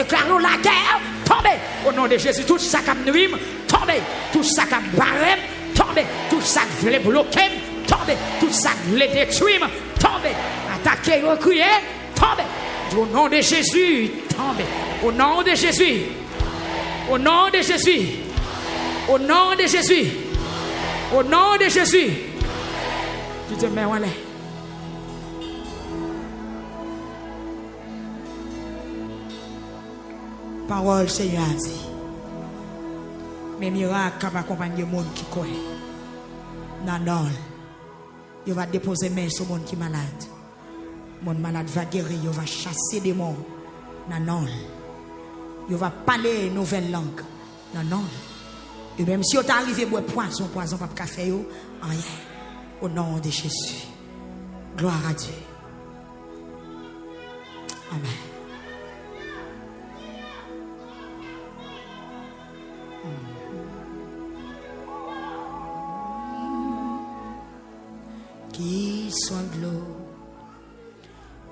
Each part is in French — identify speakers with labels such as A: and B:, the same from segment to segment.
A: déclarons la guerre. Tombez au nom de Jésus. Tout ça qui nous tombez. Tout ça qui barre, tombez. Tout ça qui veut bloquer, tombez. Tout ça qui veut détruire, tombez. Attaquez, recueillez, tombez. Au nom de Jésus, tombez. Au nom de Jésus. Au nom de Jésus. Au nom de Jésus. Au nom de Jésus. Tu te mets où elle est? Parole Seigneur a dit. Mes miracles vont accompagner le monde qui croit. Non. Il va déposer main sur le monde qui est malade. Le monde malade va guérir. Il va chasser des morts. Non. Il va parler une nouvelle langue. Non. Et même si vous êtes arrivé à poison pas café, rien. Au nom de Jésus. Gloire à Dieu. Amen. Qui soit de l'eau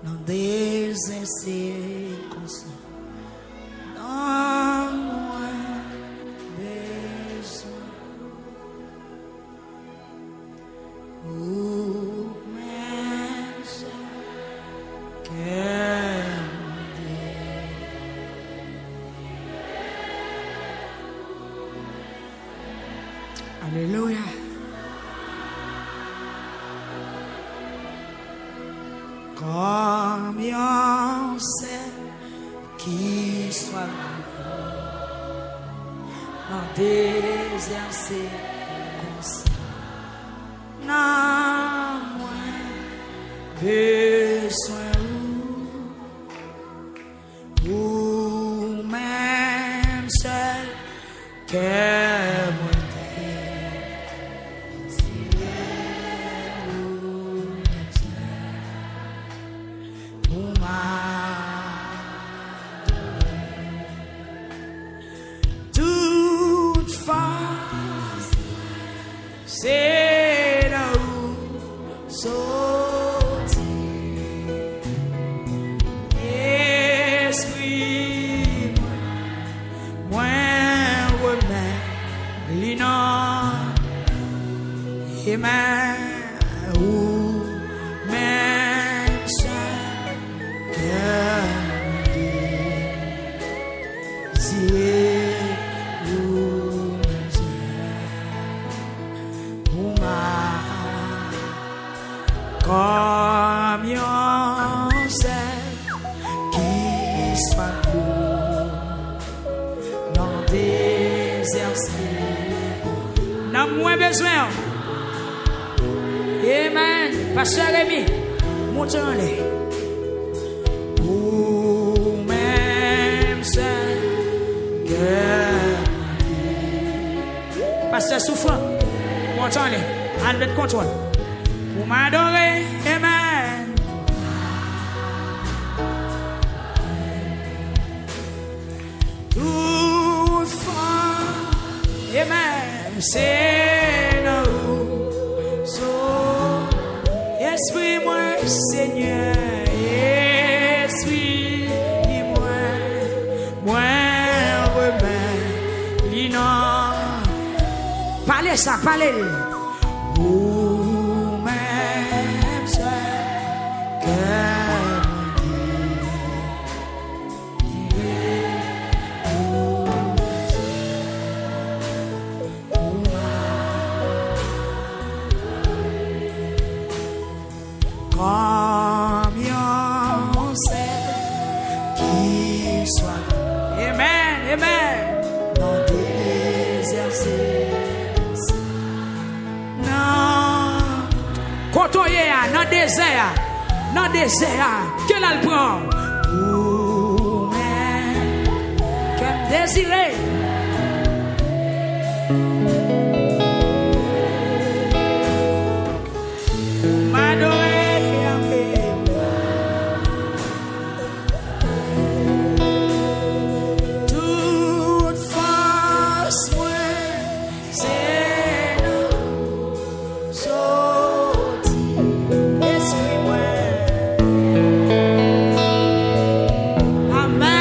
A: dans des circonstances, dans moins besoin, ou même seul Alléluia. Combien c'est qui soit dans des circonstances, non moins besoin ou même seul que c'est là où sortir esprit moi remets l'inan et même ou même seul combien c'est qui soit dans des exercices, n'a moins besoin. Amen. Pasteur Rémi, montez-les. Ou même c'est que Pasteur Souffrant, montez-les. Albert Contrôle. Pour m'adorer, amen. Tout fois, amen. C'est nous, esprit moi, Seigneur, esprit moi remets l'inan. Parlez ça, parlez. Dans le désert, qu'elle a le prend. Ou même, qu'elle désirait. Amen.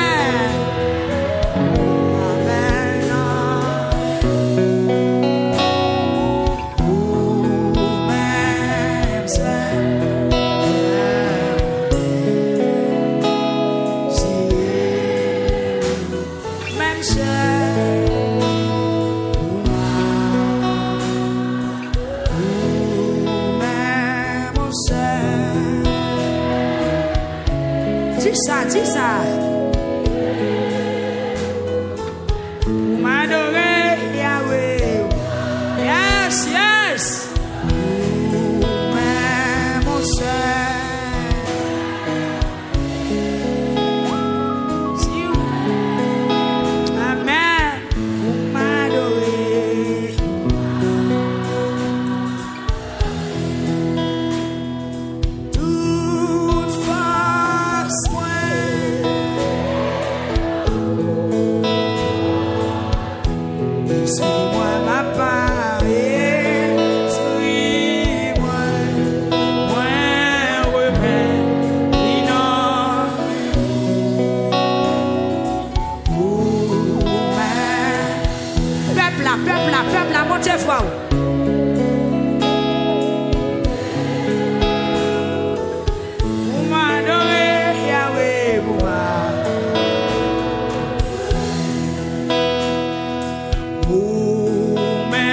A: Montez foi. Vous m'adorez, Yahweh, vous-même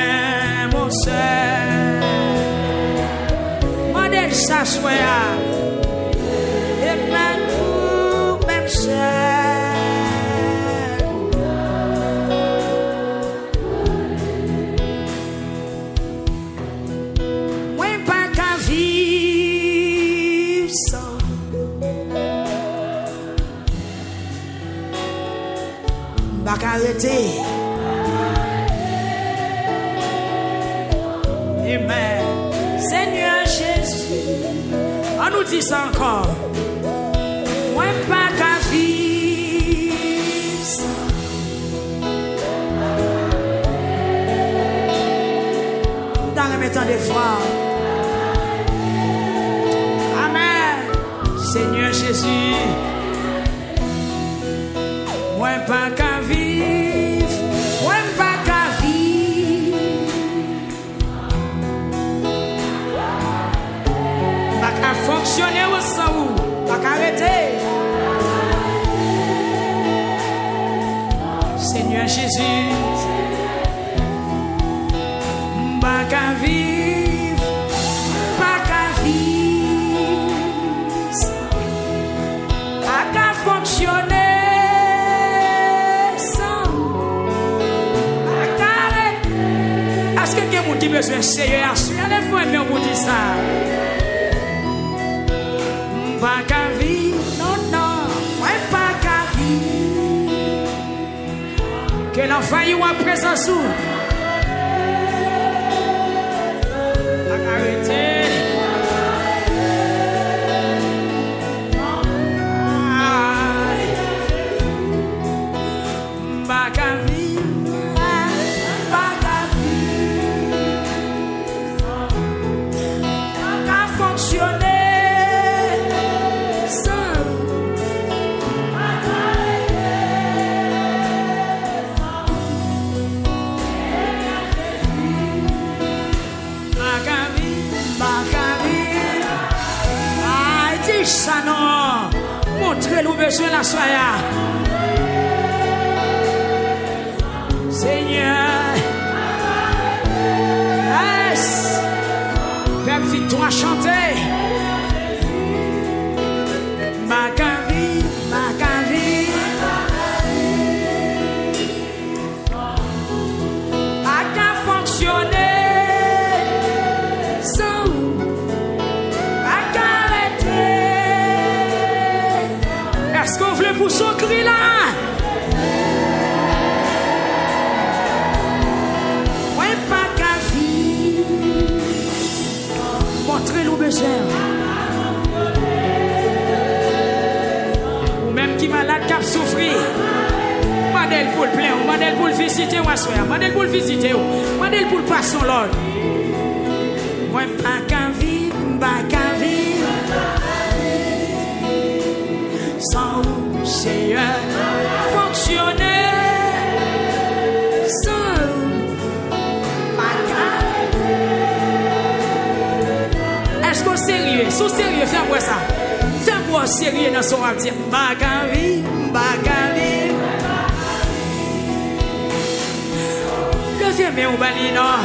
A: au sein. Mandez s'asseoir. Et maintenant, même seul. Arrêtez. Amen. Seigneur Jésus, on nous dit ça encore. Moi pas qu'à vivre sans. Dans le temps des fois. Amen. Seigneur Jésus, moi pas qu'à vivre. Fonctionner au sang, pas arrêter. Seigneur Jésus, pas qu'à vivre, pas qu'à vivre, pas qu'à fonctionner sans, pas qu'à arrêter. Est-ce que quelqu'un qui besoin de sérieux à suivre? Allez-vous vous dire ça? Pas qu'à vivre, non, non, ouais, pas qu'à vivre. Que l'enfant y voit présence ou. Pas qu'arrêter. Pas qu'à vivre, pas qu'à vivre. Pas qu'à fonctionner. Ça non, montrez-nous besoin la soya. Seigneur, yes, Père victoire chanter. Ma vie, ma vie, a qu'à fonctionner. Est-ce qu'on veut pour son cri là? Ouais, pas qu'à vivre. Montrez-nous besoin. Ou même qui malade, qui a souffert. Mandel pour le plein, mandel pour le visiter, mandel pour le visiter, mandel pour le passer l'ordre. Ouais, pas qu'à vivre, pas qu'à vivre. Sans Seigneur fonctionner, sans pas. Est-ce qu'on sérieux? Sous sérieux, fais-moi ça. Fais-moi sérieux dans son rap. Bagavi, bagavi. Deuxième, on bali non.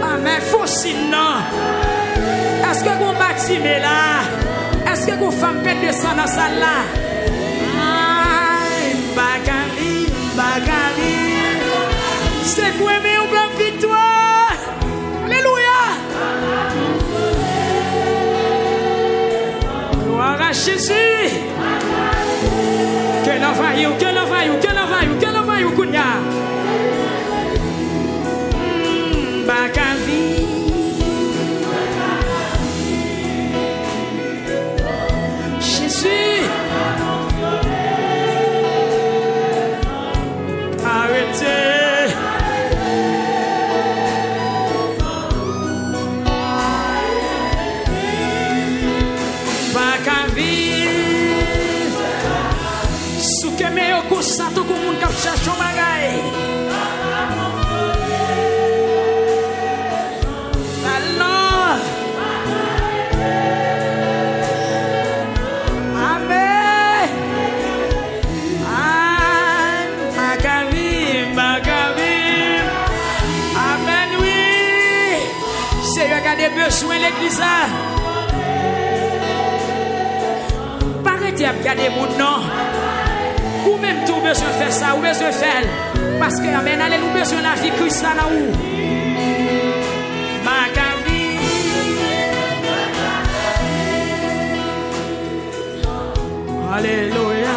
A: Ah mais faut sinon. Est-ce que vous bâtissez là? Est-ce que vous femme pète de sang dans la salle là? Aïe, bagavi, bagavi. C'est quoi, mais on prend victoire? Alléluia! Gloire à Jésus! Que l'envoyou, que l'envoyou, que l'envoyou, que l'envoyou, Kounia! Bagavi. Arrêtez. Pas qu'à vivre. Sous que me au coup ça tout le monde qui cherche un bagage. besoin l'église. Arrêtez à regarder mon nom. Ou même tout besoin de faire ça, ou besoin de faire. Parce que, amen, allez, nous besoin de la vie Christ là où. Ma vie. Alléluia.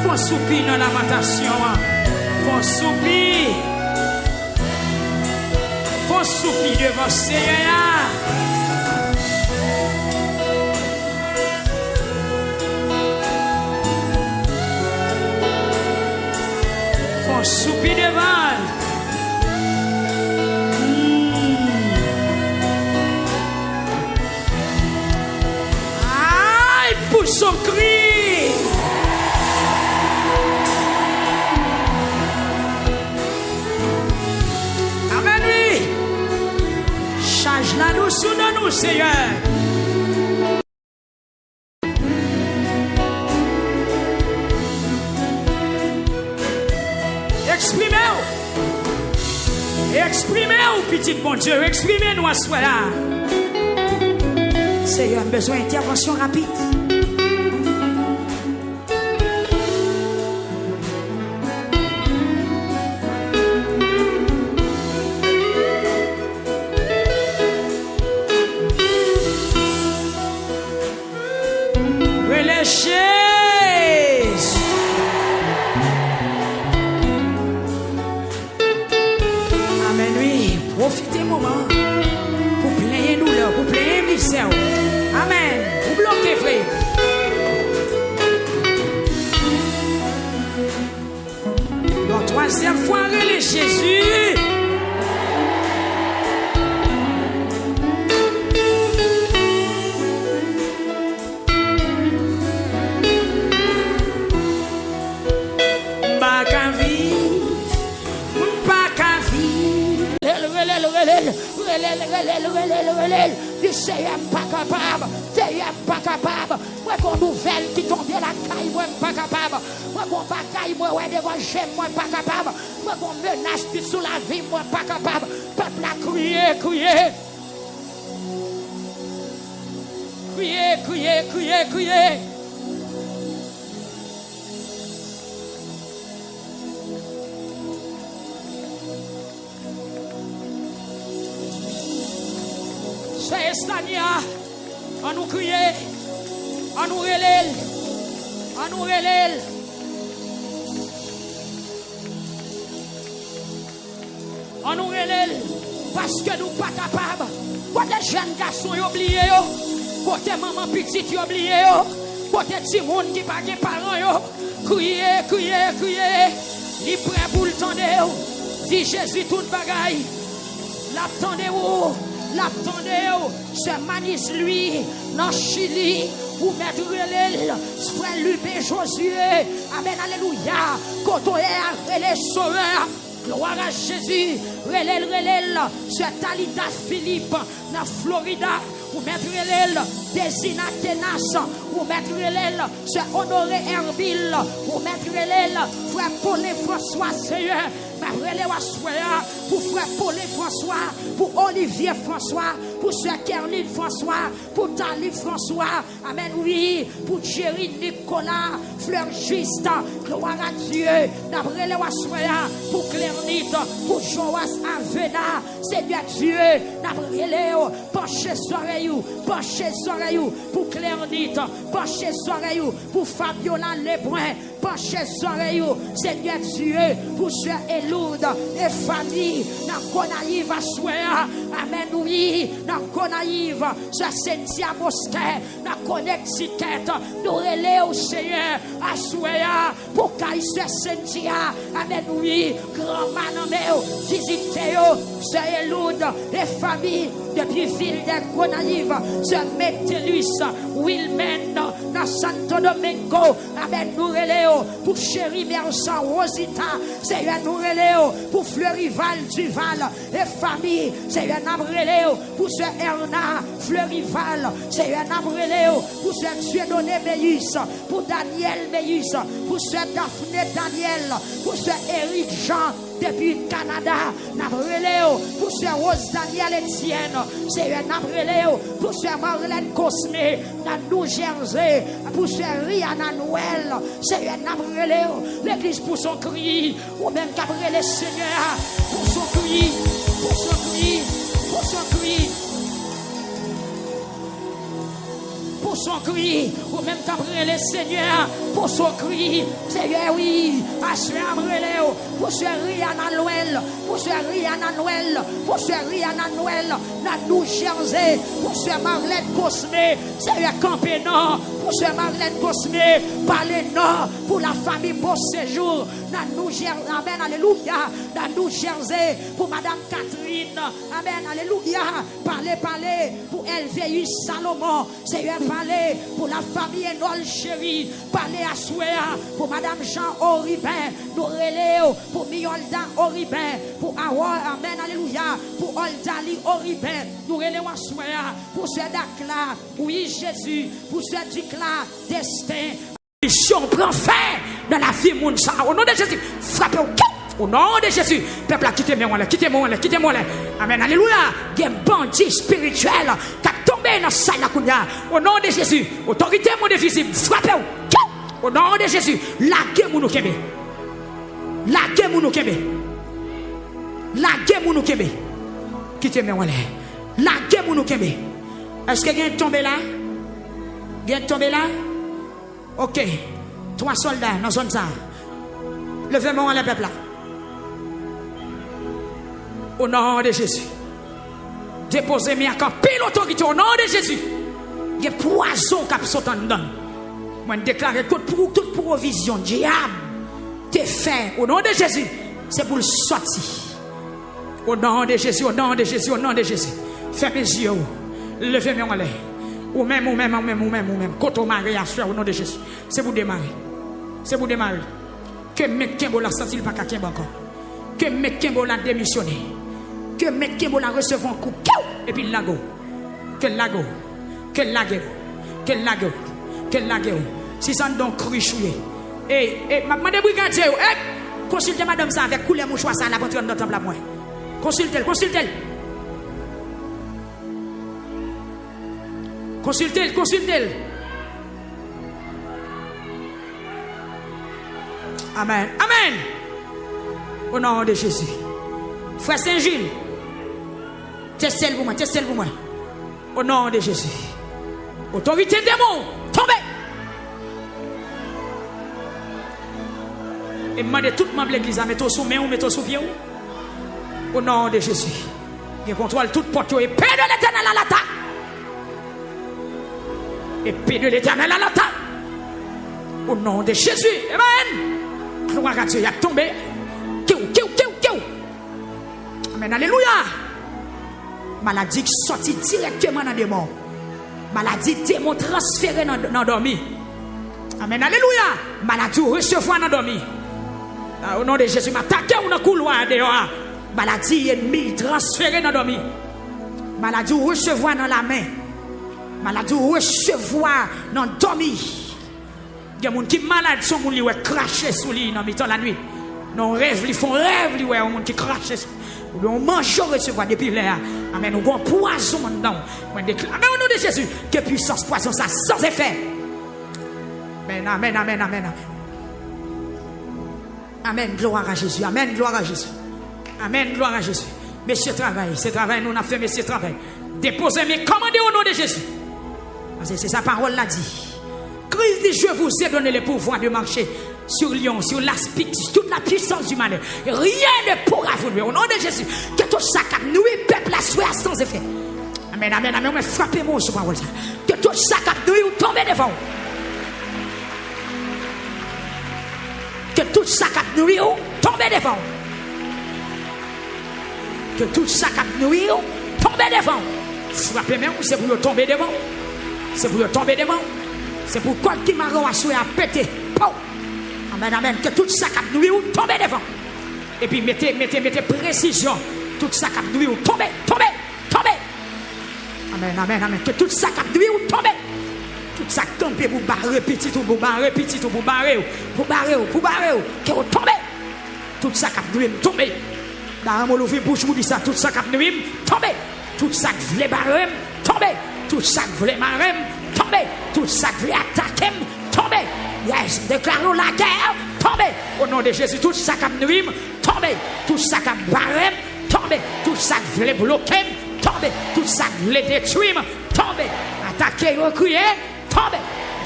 A: Faut soupir dans lamentation. Faut soupir devant Seigneur. Faut soupir devant. Aïe, pour son cri. La nous sous nous, Seigneur. Exprimez-vous, petit bon Dieu. Exprimez-nous à soi là. Seigneur, besoin d'intervention rapide. Amen. Vous bloquez, frère. Donc, troisième fois, relais Jésus.
B: Seigneur pas capable, Seigneur pas capable. Moi qu'on nouvelle qui tombe la caille, moi pas capable. Moi qu'on bagaille, moi ouais devant j'aime, moi pas capable. Moi qu'on menace qui sous la vie, moi pas capable. Peuple a crié, crié. Crié, crié, crié, crié. Estania, on nous crie, on nous relève, on nous relève. On nous relève parce que nous pas capables. Côté jeunes garçons oublié, côté maman petite oublié, côté petit monde qui pas de parents, crier, crier, crier. Il prêt pour le tendre. Si Jésus tout bagaille, l'attendez-vous. L'attendez, c'est Manis lui, dans Chili, ou mettre relève, frère Lubé Josué, amen, alléluia, quand on est à les sauveurs, gloire à Jésus, relève, c'est Talita Philippe, dans Florida, ou mettre relève, Desina Tenas, ou mettre relève, c'est Honoré Herville, ou mettre relève, frère Paul François, Seigneur, pour frère Paul François, pour Olivier François, pour sœur Kerline François, pour Tali François, amen, oui, pour Jerry Nicolas, Fleur Juste, gloire à Dieu, pour Clernite, pour Joas Avena, Seigneur Dieu, penchez soirée, pour Clernite, penchez soirée, pour Fabiola Lebrun, penchez soirée, Seigneur Dieu, pour sœur Eloud et famille, dans Gonaïve à Soya, amen, oui, dans Gonaïve, sœur Cynthia Mosquet, dans Connecticut, nous relais au Seigneur à Soya, pour Kaiser Cynthia, amen, oui, grand manameo, visitez-yo, sœur Eloud et famille, depuis ville de Gonaïve, sœur Métellus, Wilmen, dans Santo Domingo. Amen, nous relèvons pour Chéri Mersan Rosita. Seigneur, nous relèvons pour Fleurival Duval et famille. Seigneur, nous relèvons pour ce Erna Fleurival. Seigneur, nous relèvons pour ce Dieudonné Meïs, pour Daniel Meïs, pour ce Daphné Daniel, pour ce Eric Jean depuis Canada. Nous relèvons pour ce Rose Daniel Etienne. Seigneur, nous relèvons pour ce Marlène Cosme dans New Jersey, pour ce Rihanna Noël. Seigneur, nous relèvons l'église pour son cri, ou même Gabriel Seigneur pour son cri, pour son cri, pour son cri. Pour son cri, ou même qu'après le Seigneur, pour son cri, Seigneur, oui, à ce Amreleo, pour ce Rihanna Noël, pour ce Rihanna Noël, pour ce Rihanna Noël, dans New Jersey, pour ce Marlène Cosme, Seigneur, campé nord, pour ce Marlène Cosme, parlez nord, pour la famille Beau Séjour, dans New Jersey, amen, alléluia, dans New Jersey, pour Madame Catherine, amen, alléluia, parlez, pour Elvéus Salomon, Seigneur, parlez pour la famille Enol Chéri, parlez à Souéa, pour Madame Jean Oribin, nous relèvons pour Miolda Oribin, pour Awa, amen, alléluia, pour Oldali Oribin, nous relèvons à Souéa, pour ce Dakla, oui Jésus, pour ce Dukla, destin. Mission prend fin dans la vie Mounsa, au nom de Jésus, frappez au nom de Jésus, peuple, quittez-moi là, quittez-moi là, quittez-moi là, amen, alléluia, il y a un bandit spirituel qui a tombé dans la salle au nom de Jésus, autorité mon difficile, frappez au nom de Jésus, la guerre mon kebe, la guerre mon kebe, la guerre mon kebe, quittez-moi là, la guerre mon kebe, est-ce que il y a un tombé là, il y a un tombé là, ok, 3 soldats dans la zone ça, levez-moi le peuple là. Au nom de Jésus. Déposez-moi à pile l'autorité au nom de Jésus. Il y a poison qui sont en dedans. Moi, je déclare que toute provision, diable, t'es fait. Au nom de Jésus, c'est pour le sortir. Au nom de Jésus, au nom de Jésus, au nom de Jésus. Fermez mes yeux. Levez-moi en l'air. Ou même. Quand on marie à soi, au nom de Jésus. C'est pour démarrer. C'est pour démarrer. Que mec qui a senti le paquet encore. Que mec qui a démissionné. Que mec qui a recevoir un coup. Et puis lago. Que lago. Si ça ne donne cru chouillé. Et ma brigadier, consultez madame ça avec couler mouchoir ça la pour entrer dans le temple à moi. Consultez-le. Amen. Au nom de Jésus. Frère Saint-Gilles, testez-le pour moi. Au nom de Jésus. Autorité démon, tombez. Et demandez tout le membre de l'église à mettre sous main ou mettre sous pied. Au nom de Jésus. Il contrôle toute porte et paix de l'éternel à l'attaque. Et paix de l'éternel à l'attaque. Au nom de Jésus. Amen. Gloire à Dieu. Il a tombé. Amen. Alléluia. Maladie qui sortit directement dans des morts. Maladie démon transférée dans dormi. Amen. Alléluia. Maladie recevoir dans dormi. Au nom de Jésus, m'attaquer ou dans couloir dehors. Maladie ennemie transférée dans dormi. Maladie recevoir dans la main. Maladie recevoir dans dormi. Il y a des gens qui sont malades, sont gens qui crachent sur lui dans la nuit. Non rêve, ils font rêve, ils ont des gens qui crachent. On mange recevoir depuis l'air. Amen. On a un poison dedans. Amen. Au nom de Jésus, que puissance poison ça sans effet. Amen. Amen. Gloire à Jésus. Amen. Gloire à Jésus. Amen. Gloire à Jésus. Messieurs, travail. C'est travail. Nous avons fait, messieurs, travail. Déposez mes commandés au nom de Jésus. Parce que c'est sa parole l'a dit. Christ dit, je vous ai donné le pouvoir de marcher sur Lyon, sur l'aspic, sur toute la puissance du malheur. Rien ne pourra vous nuire. Au nom de Jésus, que tout ça qui nuit peuple la soit sans effet. Amen. Frappez-moi sur parole ça. Que tout ça qui nuit ou tombe devant. Que tout ça qui nuit ou tombe devant. Que tout ça qui nuit ou tombe devant. Frappez-moi, c'est pour tomber devant. C'est pour tomber devant.
A: C'est pour quoi qui m'a reçu à péter. Amen, amen. Que tout ça cap nous tombe devant. Et puis mettez précision. Tout ça cap nous tombe. Amen, amen, amen. Que tout ça cap nous tombe. Tout ça camper pour barrer petit tout, pour barrer petit tout, pour barrer. Que vous tombe. Tout ça cap nous tombe. Dans mon lever bouche vous dit ça. Tout ça cap nous tombe. Tout ça qui voulait barrer tombe. Tout ça qui voulait marrer tombe. Tout ça qui voulait attaquer tombe. Yes, déclarons la guerre, tombez. Au nom de Jésus, tout ça qui nous tombez. Tout ça qui barre, tombez. Tout ça qui voulait bloquer, tombez. Tout ça qui voulait détruire, tombez. Attaquer, recueillir, tombez.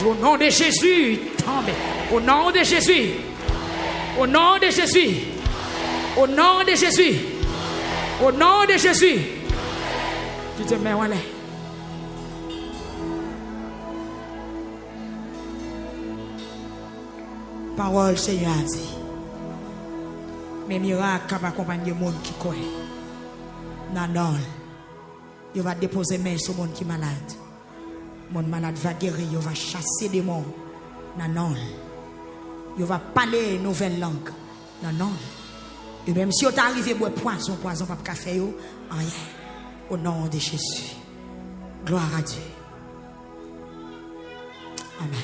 A: Au nom de Jésus, tombez. Au nom de Jésus. Au nom de Jésus. Au nom de Jésus. Au nom de Jésus. Tu te mets où aller? Parole Seigneur a dit. Mes miracles qui accompagnent le monde qui croit. Non. Il va déposer main sur le monde qui est malade. Le monde malade va guérir. Il va chasser des morts. Non. Il va parler une nouvelle langue. Non. Et même si vous arrivez à boire poison pas café, rien. Au nom de Jésus. Gloire à Dieu. Amen.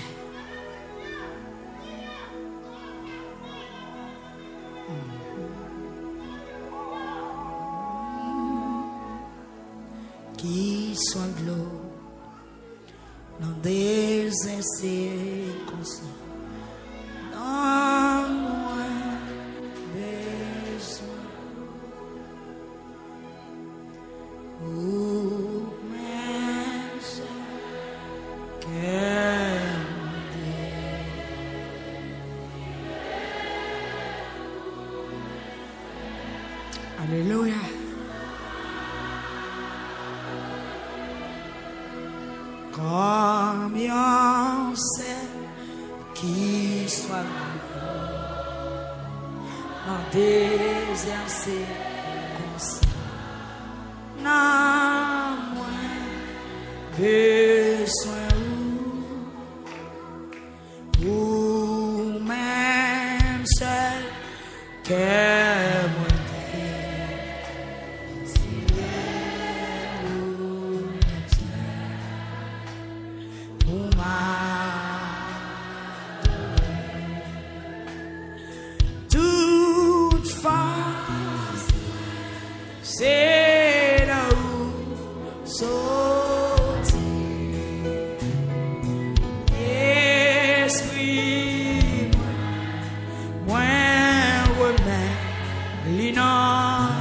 A: Qui soit l'eau dans des circonstances, dans moins besoin, ou même Alléluia. Combien c'est qui soit dans des circonstances, n'a moins besoin ou même seul que moi. C'est là où sortir esprit moi remets l'inan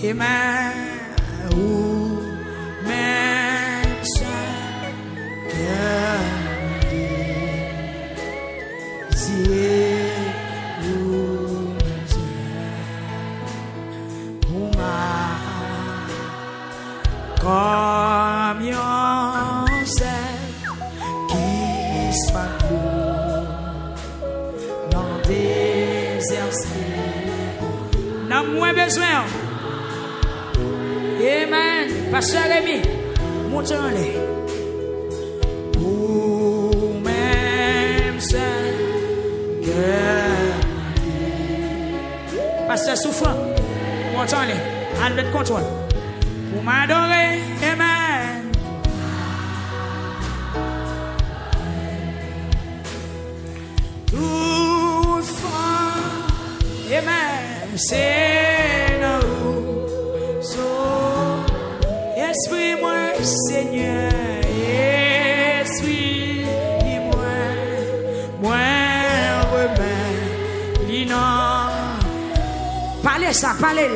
A: et même où même ça combien c'est qui soit dans des exercices, n'a moins besoin. Amen. Pasteur Rémi, montez-les. Ou même c'est que Pasteur Souffrant, montez-les. Albert Contrôle. Pour m'adorer, amen. Toutefois, amen. C'est nous, esprit moi, Seigneur, esprit moi remets l'inan. Parlez ça, parlez.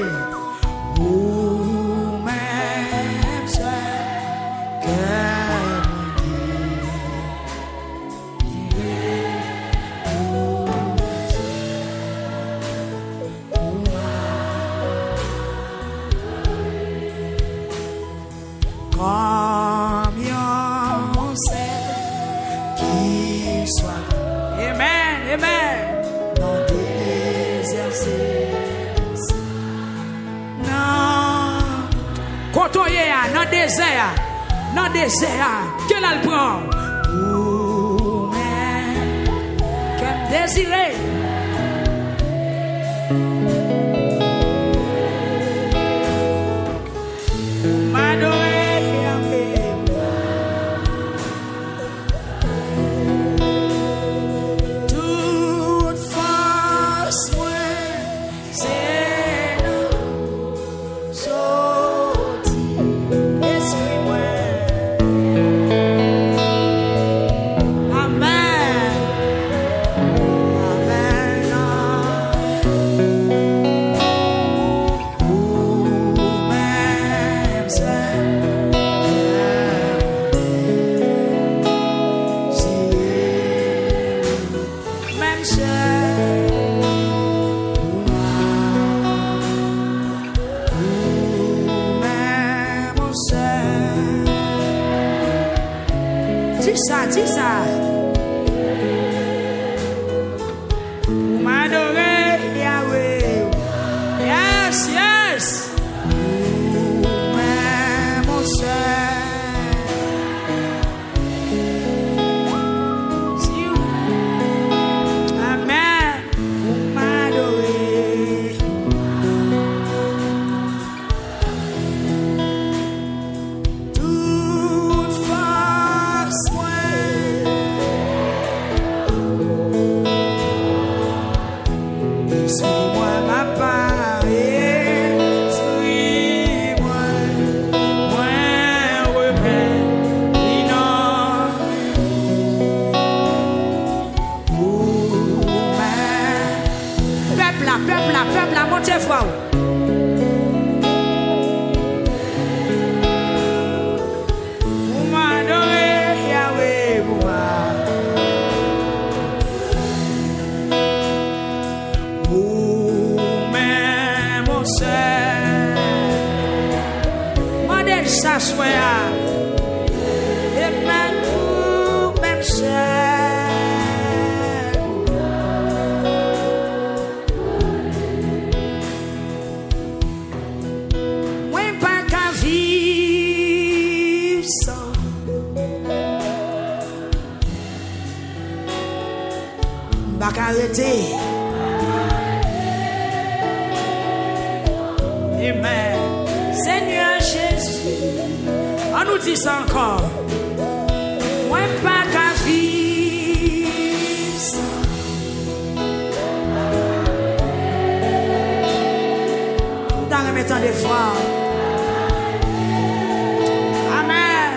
A: Dans le désert, que l'on prend. Ou désiré. Dis ça. Vous m'adorez, Yahweh. Yes, yes. Vous-même, mon Seigneur. Amen. Vous m'adorez. Toute force, suis-moi ma part, suis-moi, moi repère, peuple là, montez voix. Vous m'adorez, Yahweh, vous vous-même, mon Seigneur, modèle s'assoit, et même vous-même, Seigneur, moi pas qu'à vivre sans, pas qu'à arrêter. Amen. Seigneur Jésus, on nous dit ça encore. Moi pas qu'à vivre sans. Dans le mettant des fois. Amen.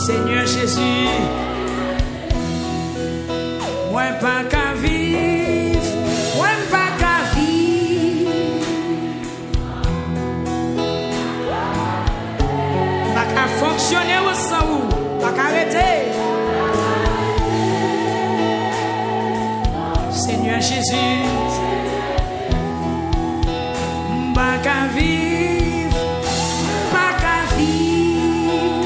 A: Seigneur Jésus, moi pas qu'à vivre. Moi pas qu'à vivre. Pas fonctionner au sang ou pas arrêter. Seigneur Jésus, pas qu'à vivre, pas qu'à vivre,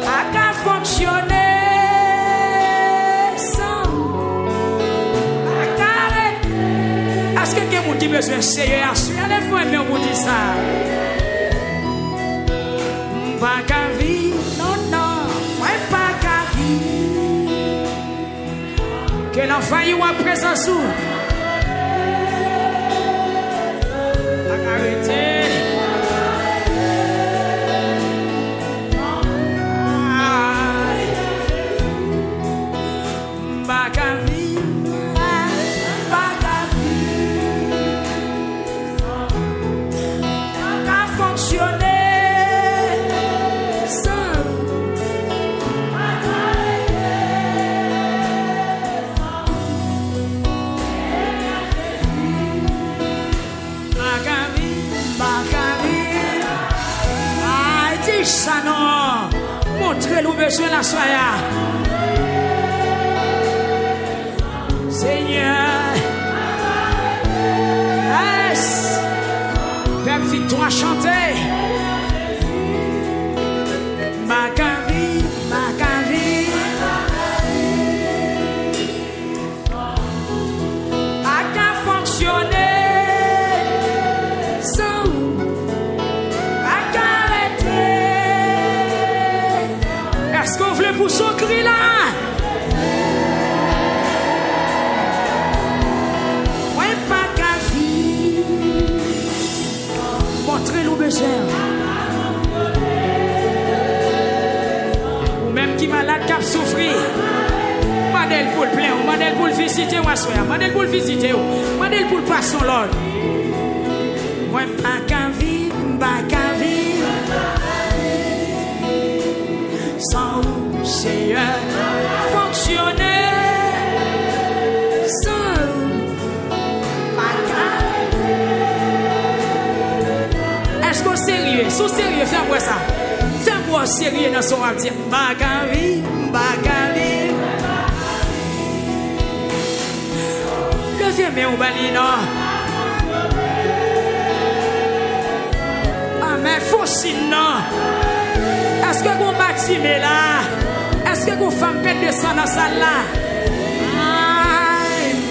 A: pas qu'à fonctionner sans, pas qu'à arrêter. Est-ce que quelqu'un dit besoin de Seigneur? Allez-vous aimer vous dire ça? Pas qu'à vivre, non, non, moi pas qu'à vivre. Que l'enfant y voit présence ou pas qu'arrêter. Pas qu'à vivre, pas qu'à vivre, pas qu'à fonctionner. Ça non, montrez-nous besoin la soya. Seigneur, yes, peuple victoire chanter. Ma vie, a qu'à fonctionner. Est-ce qu'on veut pour son cri là?
B: visiter moi soir. Mandel pour le visiter. Mandel pour le passer l'ordre. Moi pas qu'à vivre, pas qu'à vivre. Sans vous, Seigneur, fonctionner. Sans pas qu'à. Est-ce qu'on sérieux? Sous sérieux, fais-moi ça. Fais-moi sérieux dans son actif. Pas qu'à vivre, pas qu'à vivre. Levez-moi au balina. Mais foncine non. Est-ce que vous bâtimez là? Est-ce que vous femme pète de sang dans la salle là?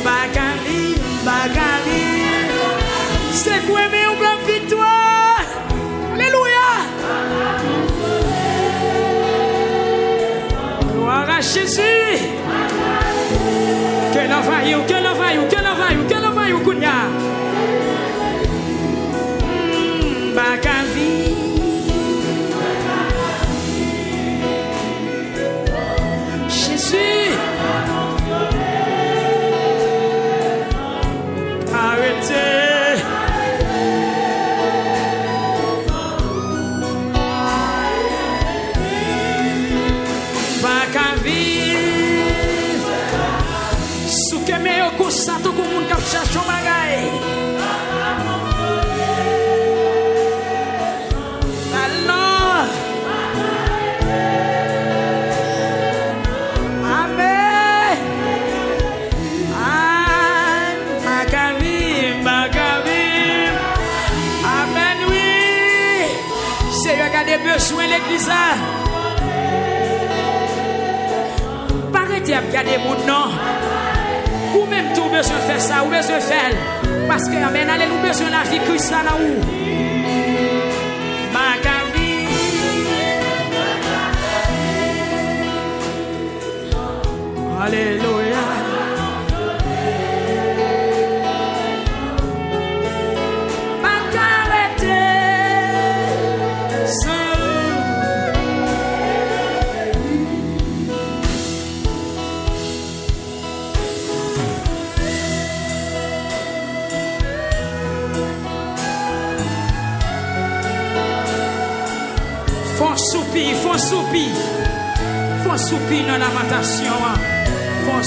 B: Bagali, bagali. C'est quoi mais on prend victoire? Alléluia. Gloire à Jésus. Quel envoyou, quel envoyou, quel envoyou, quel envoyou, Kounia. Bagali. Jésus. Arrêtez. Bagali. Souke me yo kosato kou moun kap chacho bagay. Des besoins l'église. Arrêtez de regarder mon nom. Ou même tout besoin de faire ça, ou besoin de faire. Parce que amen, allez, nous besoin de la vie Christ là où. Magavi. Alléluia. Font soupir dans lamentation. Font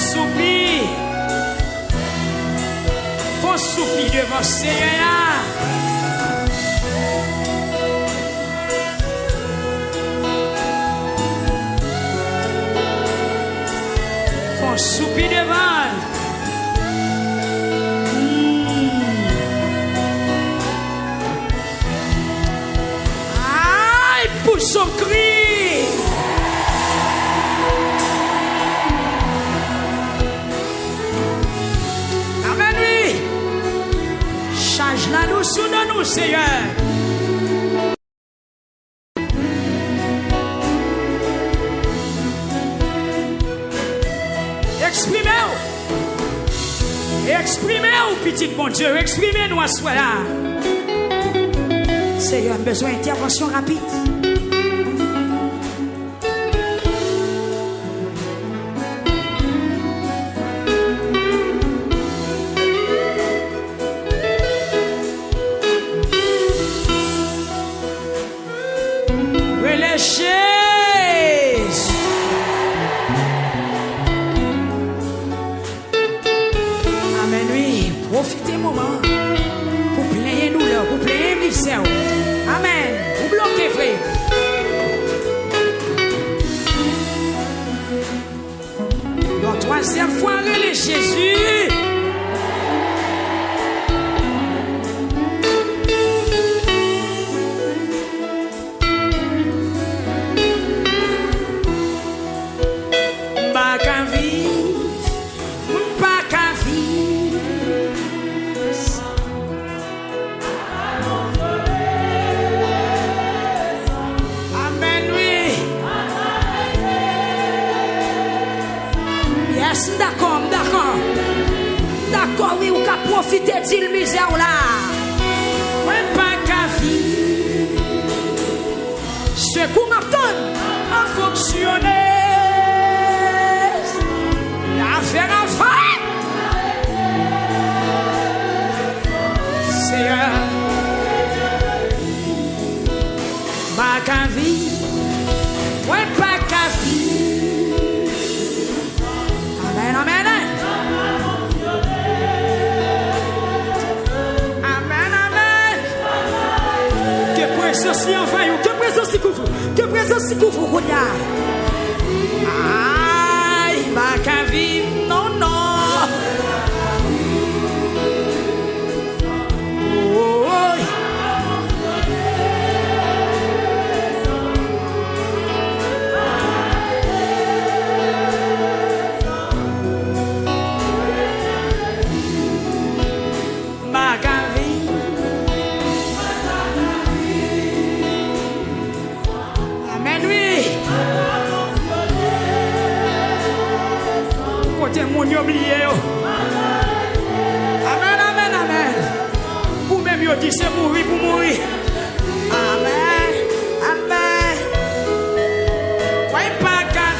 B: soupir devant Seigneur. Font soupir devant. Aïe, pour son cri. La nous sous nous, Seigneur. Exprimez-vous, petit bon Dieu. Exprimez-nous à soi là. Seigneur, besoin d'intervention rapide. Profitez moment pour plaindre nous là, pour plaindre misère. Amen. Vous bloquez frère. La troisième fois relais Jésus. D'accord, oui, ou qu'à profiter de misère là. Même pas qu'à vivre. Ce qu'on m'attend à fonctionner. L'affaire à faire. Seigneur. Pas qu'à vie, ouais, pas qu'à vie. Amen, amen. Amen, amen. Que présence y envahit, que présence y couvre, que présence y couvre, Konya. Aïe, pas qu'à vivre, non, non. Amen, amen, amen. Pour même yo dit c'est mourir pour mourir. Amen, amen. Ouais pas qu'à.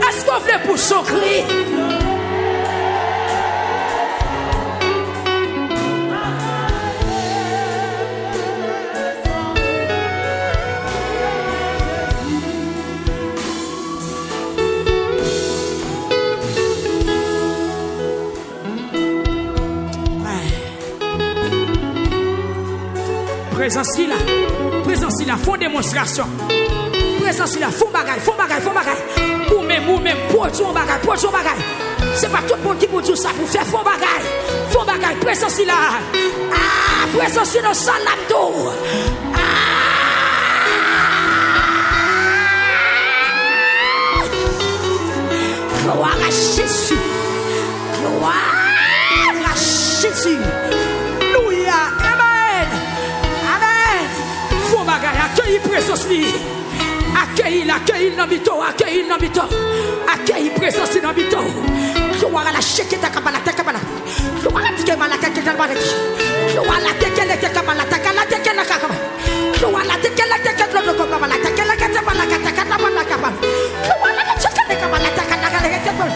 B: Est-ce qu'on fait pour son cri? Présence là, font démonstration. Présence là, font bagaille. Ou même, produisons bagaille. C'est pas tout le monde qui peut dire ça pour faire font bagaille. Présence là. Ah, présence dans salamdo. Gloire à Jésus. Accueille présence li. Accueille dans bito. Accueille présence dans bito. Je vois la cheke ta kabala. Je vois la tike malaka ke kabala. Je vois la teke le te kabala ta kala teke la kabala. Je vois la teke le te kabala ta kabala ta kala ke ta kabala ta kabala kabala. Je vois la cheke le kabala ta kala ke ta kabala.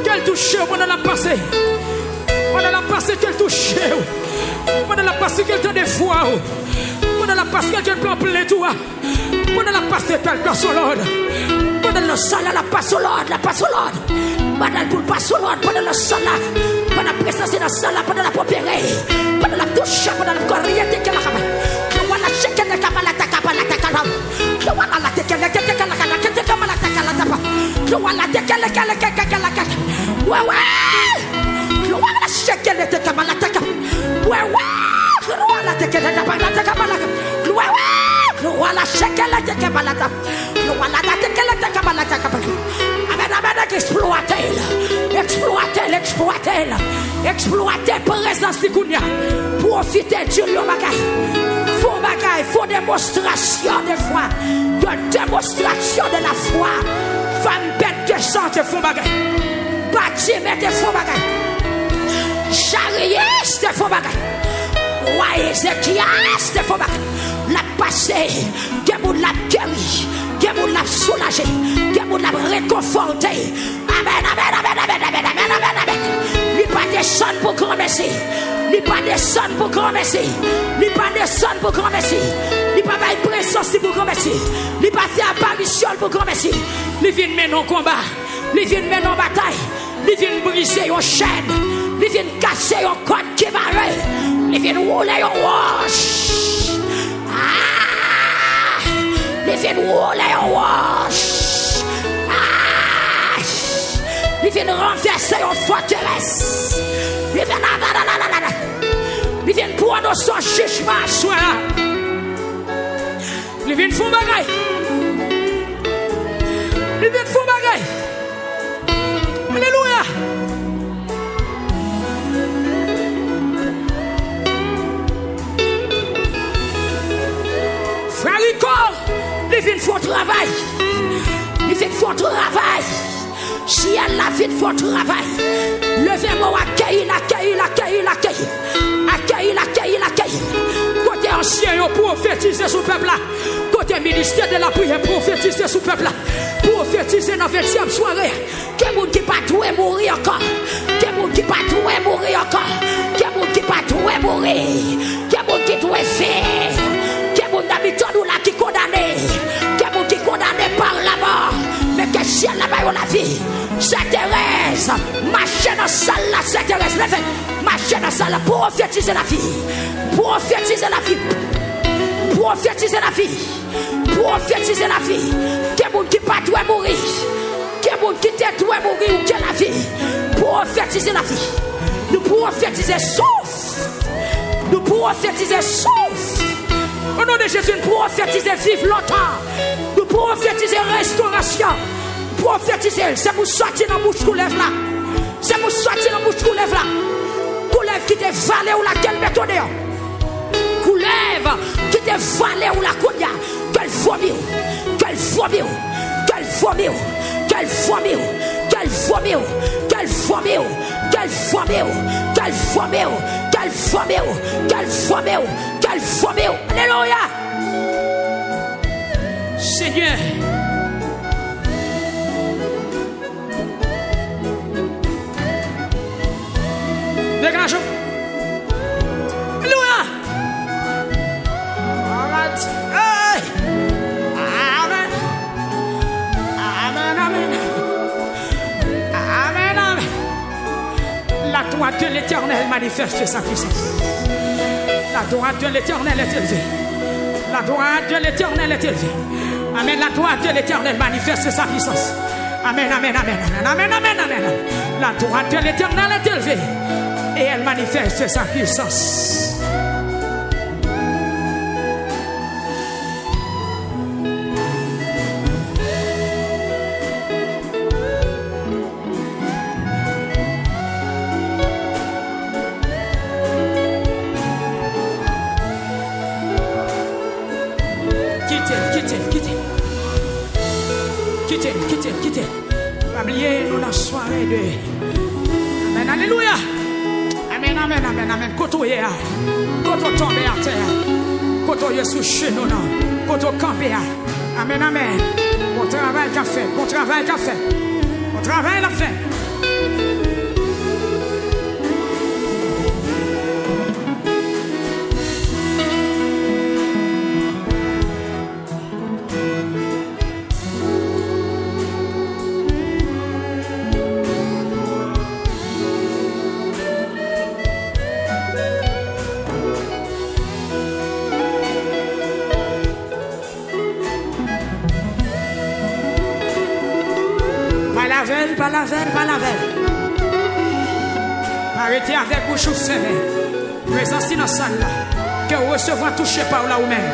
B: Qu'elle touche pendant la passée. Pendant la passée qu'elle touche. Pendant la passée qu'elle te défoie. Pendant la passée qu'elle peut appeler toi. Pendant la passée qu'elle passe au Lord. Pendant le sol, la passe au Lord. Pendant le boule passe au Lord. Pendant le sol, pendant la présence dans le sol, pendant la paupière. Pendant la touche, pendant le corps, rien qu'elle a. Je vois la chèque de Kabbalah. Je vois la tête de Kabbalah. Je vois la tête ouais. Je vois la chèque de Kabbalah. Ouais. Je vois la tête de Kabbalah. Ouais. Je vois la chèque de Kabbalah. Je vois la tête de Kabbalah. Exploitez présence de Kounia. Profitez du lieu bagaille. Faut démonstration de foi. De démonstration de la foi. Femme bête de sang te font bagaille. Bâtiment te font bagaille. Charrier te font bagaille. Roi Ézéchias te font bagaille. La passé, que vous la guéri, que vous la soulagé, que vous la réconforté. Amen. Lui pas descendre pour grand merci. Lui pas descendre pour grand merci. Lui pas descendre pour grand merci. Lui pas faire présence pour grand merci. Lui pas faire apparition pour grand merci. Lui vient mener un combat. Lui vient mener une bataille. Lui vient briser une chaîne. Lui vient casser un code qui barre. Lui vient rouler un wash. Lui vient rouler un wash. Lui vient renverser une forteresse. Lui vient prendre son jugement soit là. Lui vient faire bagaille. Lui vient faire bagaille. Alléluia. travail. Il fait fort travail. Si elle a fait fort travail. Levez-moi, accueille. Côté ancien, prophétiser sur le peuple là. Côté ministère de la prière, prophétiser sur le peuple là. Prophétiser dans la 20e soirée. Quel monde qui pas tout mourir encore. Quel monde qui pas tout mourir encore. Quel monde qui pas tout mourir. Quel monde qui tout fait. Quel monde d'habitude ou là qui condamné. Quel monde qui condamné par la mort. Mais que ciel là-bas la vie. Sainte Thérèse, marchez dans la salle là, Sainte Thérèse, levez, marchez dans la salle là, prophétiser la vie. Prophétiser la vie. Prophétiser la vie. Prophétiser la vie. Quel monde qui pas tout mourir. Quel monde qui t'est tout mourir ou quelle la vie. Prophétiser la vie. Nous prophétiser sauf. Nous prophétiser sauf. Au nom de Jésus, nous prophétiser vivre longtemps. Nous prophétiser restauration. Prophétiser, c'est pour sortir dans la bouche coulève là. C'est pour sortir dans la bouche coulève là. Coulève qui te valait ou laquelle méthode. Coulève qui te valait ou la couille. Quelle vomit. Quelle vomit. Quelle vomit. Quelle vomit. Quelle vomit. Quelle vomit. Quelle vomit. Quelle vomit. Quelle vomit. Quelle vomit. Quelle vomit. Alléluia. Seigneur. Dégage. Alléluia. Amen. Amen. Amen. Amen. Amen. La droite de l'Éternel manifeste sa puissance. La droite de l'Éternel est élevée. La droite de l'Éternel est élevée. Amen. La droite de l'Éternel manifeste sa puissance. Amen. Amen. Amen. Amen. Amen. Amen. La droite de l'Éternel est élevée. Et elle manifeste sa puissance. Quittez. Oubliez nous la soirée de. Amen. Alléluia. Amen. Côtoyez, côté tomber à terre, côtoyez sous chez nous, côté camper. Amen. Bon travail qu'a fait, bon travail qu'a fait. Pas la veille. Arrêtez avec bouche fermée. Présence dans la salle là. Que recevoir touché par là ou même.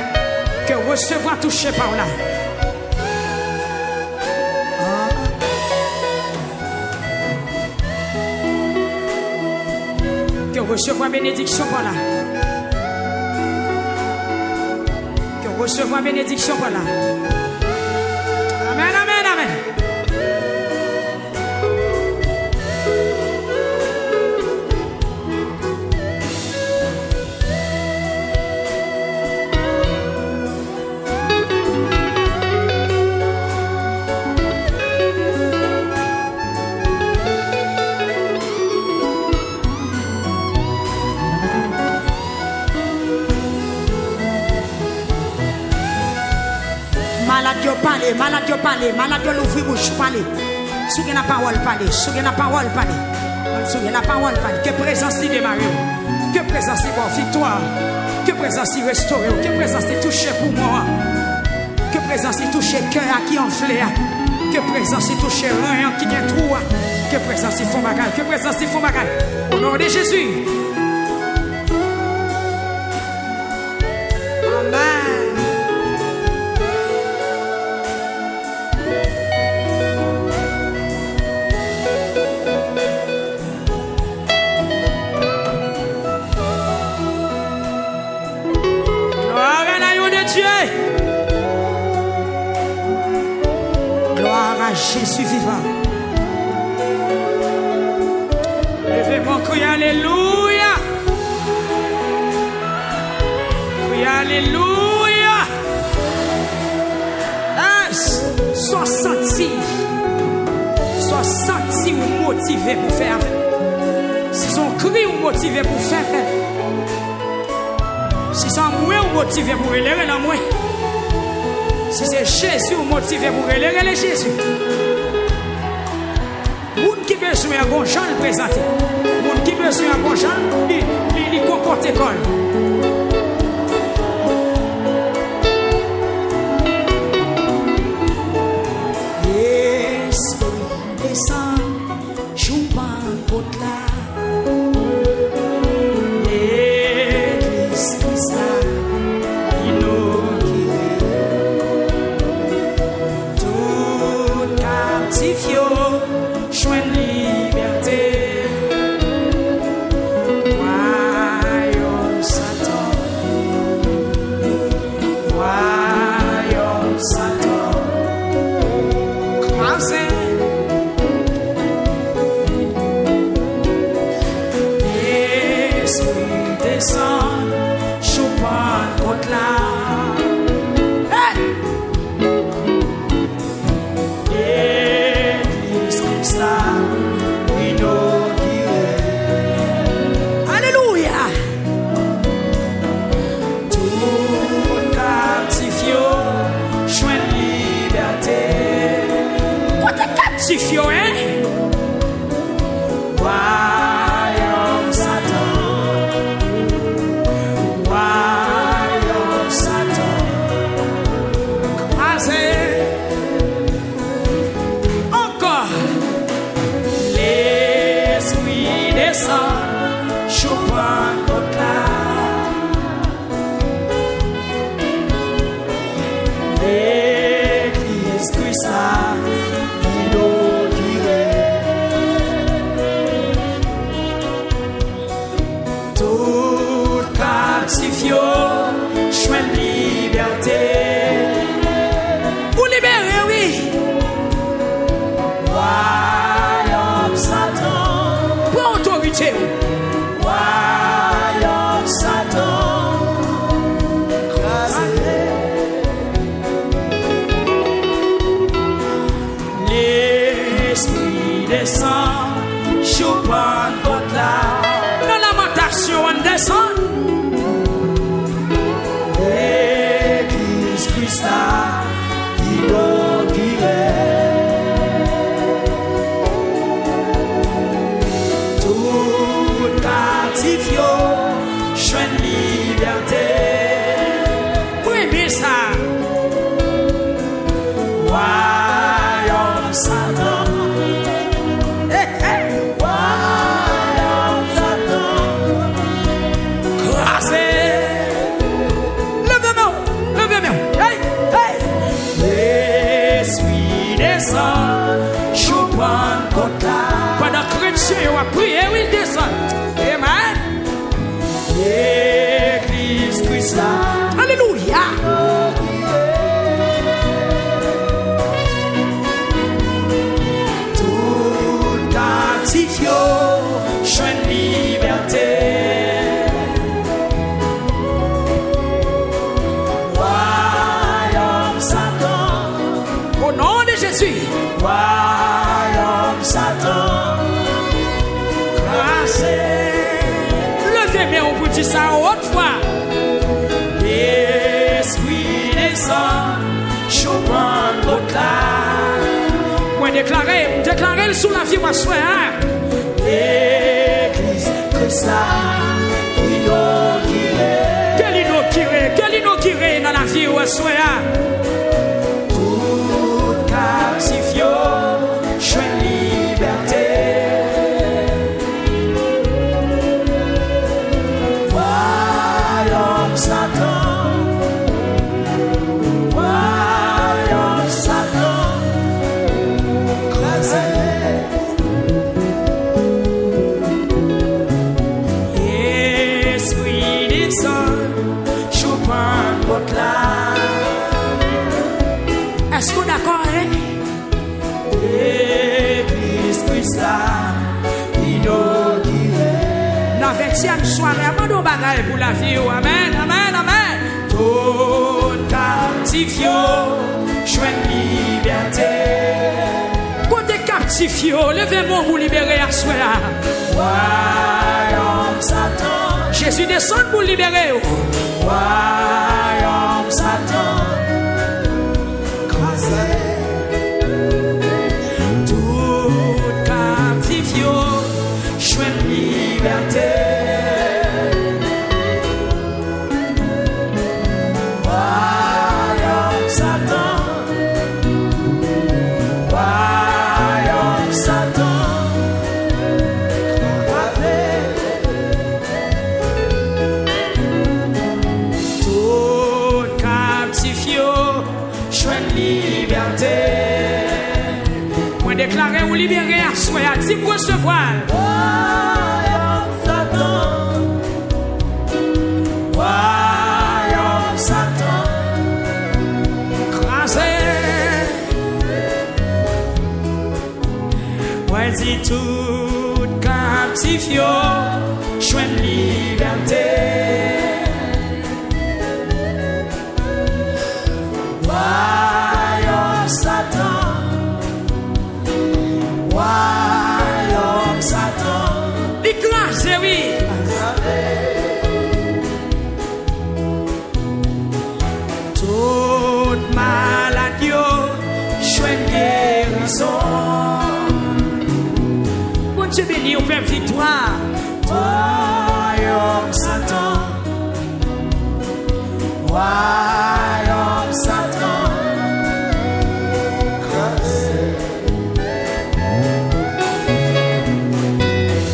B: Que recevoir touché par là. Que recevoir bénédiction par là. Que recevoir bénédiction par là. Amen. Malade l'ouvrir bouche parler. Souvenez la parole parler. Que présence démarre. Que présence bon victoire. Que présence restaurer. Que présence toucher pour moi. Que présence toucher cœur qui enflé. Que présence toucher rien qui vient trou. Que présence font bagaille. Au nom de Jésus.
A: Jésus vivant. Levez mon cri, alléluia. Oui, alléluia. Sois senti ou motivé pour faire. Si son cri ou motivé pour faire. Si c'est moi ou motivé pour élever dans moi. Si c'est Jésus ou motivé pour élever Jésus. Moun qui besoin un bon chant le présenter. Moun qui besoin un bon chant, il comporte école.
B: Ça autrefois, l'esprit descend, Chopin proclame. Moi déclarer sous la vie, moi soir. L'église Christ inaugurée. Quelle inaugurée dans la vie, moi soir. Tout captif, je suis liberté. deuxième soirée, amène bagaille pour la vie. Amen, amen, amen. Tout captif, joie liberté. Côté captif, levez-moi pour libérer à soi. Royaume Satan. Jésus descend pour libérer. Royaume Satan. Liberté. Royaume Satan. Royaume Satan. Tout captif, joie liberté. Moi déclarer ou libérer à soi, dis moi recevoir. Dis tout captif, joie liberté. Royaume Satan. Royaume Satan. Écrasé, oui. Toute maladie, joie guérison. Dieu béni, on fait victoire. Royaume Satan. Royaume Satan.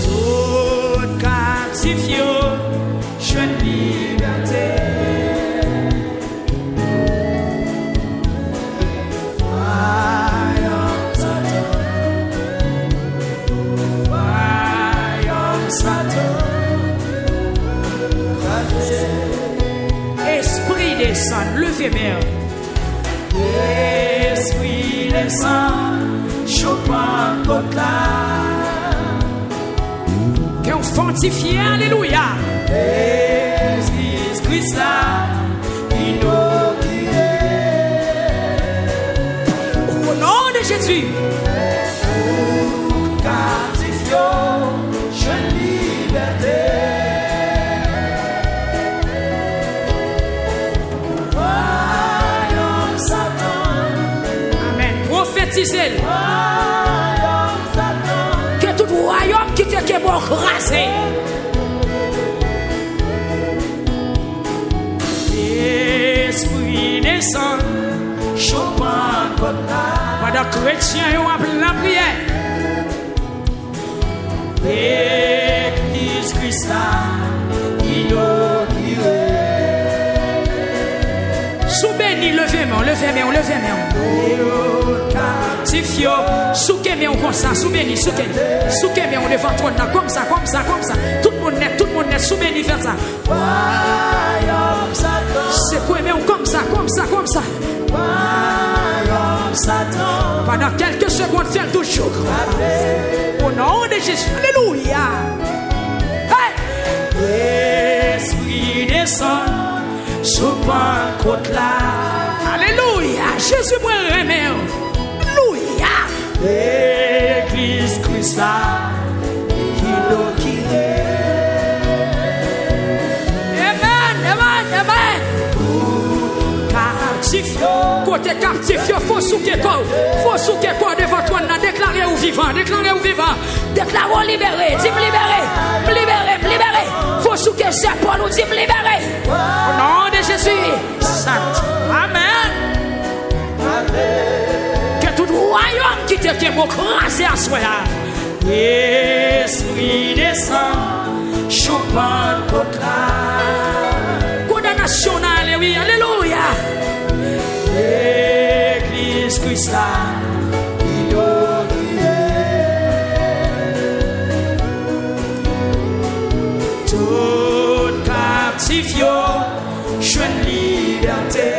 B: Tout captif, joie liberté. Esprit descend, levez-moi. Esprit descend, Chopin Kotla. Qu'on fortifie, alléluia. Esprit Christ là, inauguré. Au nom de Jésus. Captifio, jeune liberté. Que tout royaume qui te est mort rasé. Esprit descend, Chopin Kotla. Pendant que les chrétiens ont appelé la prière. Église Christ là, inauguré. Sous béni, levez-moi, levez-moi, levez-moi. Captifio, soukez-moi comme ça, sous béni, soukez-moi. Soukez-moi devant toi, comme ça, comme ça, comme ça. Tout le monde net, sous béni, faire ça. C'est pour aimer comme ça, comme ça, comme ça. Pendant quelques secondes, faire toujours. Au nom de Jésus, alléluia. Hey! Esprit descend. Chopin Kotla. Alléluia. Jésus moi remet. Alléluia. L'église Christ là. Amen, amen, amen. Captif. Côté captif, faut souquer quoi. Faut souquer quoi devant toi. Déclarer ou vivant. Déclarer ou vivant. Déclarer libéré. Dis-moi libéré. Libéré, libéré. Faut souquer ça pour nous dire libéré. Au nom de Jésus. Saint. Amen. Que tout royaume qui te fait m'écraser à soi. Esprit descend. Chopin Kotla. Condamnation, oui, alléluia. L'église Christ là. Tout captif, jeune liberté.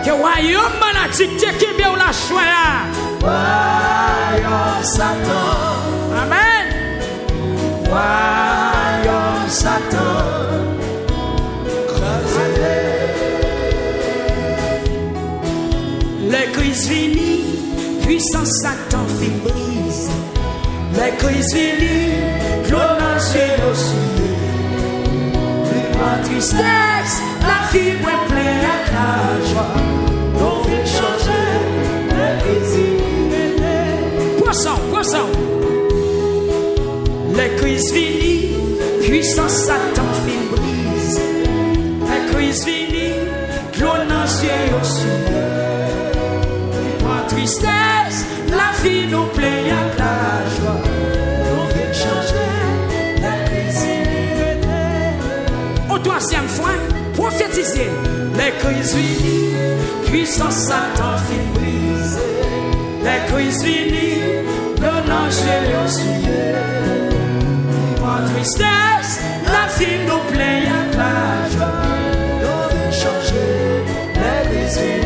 B: Que royaume maladie te kebe ou la choya. Royaume Satan. Amen. Royaume
A: puissance Satan fin brise. Les crises finies, l'eau n'a suivi aussi. La tristesse, la vie est pleine à la joie. On veut changer, les crises finies. Poisson. Les crises finies, puissance Satan fin brise. Les crises finies, l'eau n'a suivi aussi. La tristesse, la vie nous plaît à la joie. On vient changer la cuisine. Au troisième fois, prophétiser. Les crises finies, puissance Satan fait briser. Les crises finies, le nom je aussi. La tristesse, la vie nous plaît à la joie. On vient changer la cuisine.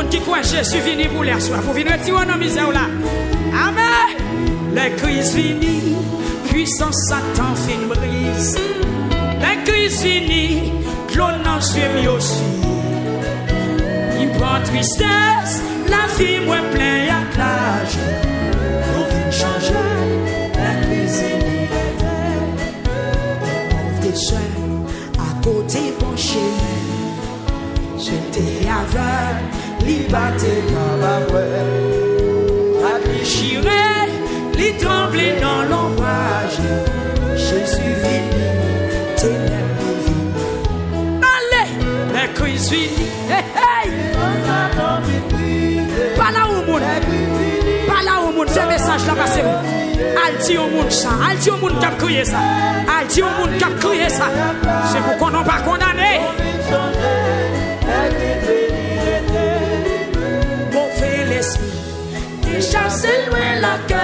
A: Qui croit Jésus venu pour les soirs, pour venir retirer nos misères là. Amen. Les crises finies, puissance Satan fin brise. Les crises finies, l'on en suit aussi. Il prend tristesse, la vie moins plein à plage. Pour venir changer la cuisine. On était seul à côté bon chemin. J'étais aveugle. Liberté dans la voie, à déchirer, les trembler dans l'ombrage. Jésus venu, ténèbres venu. Allez, les crises finies. Hey, hey. Pas là au monde, ce message là passé. Al dit au monde ça, al dit au monde qui a crié ça, al dit au monde qui a crié ça. C'est pour qu'on n'en pas condamné. Chasser loin la gueule.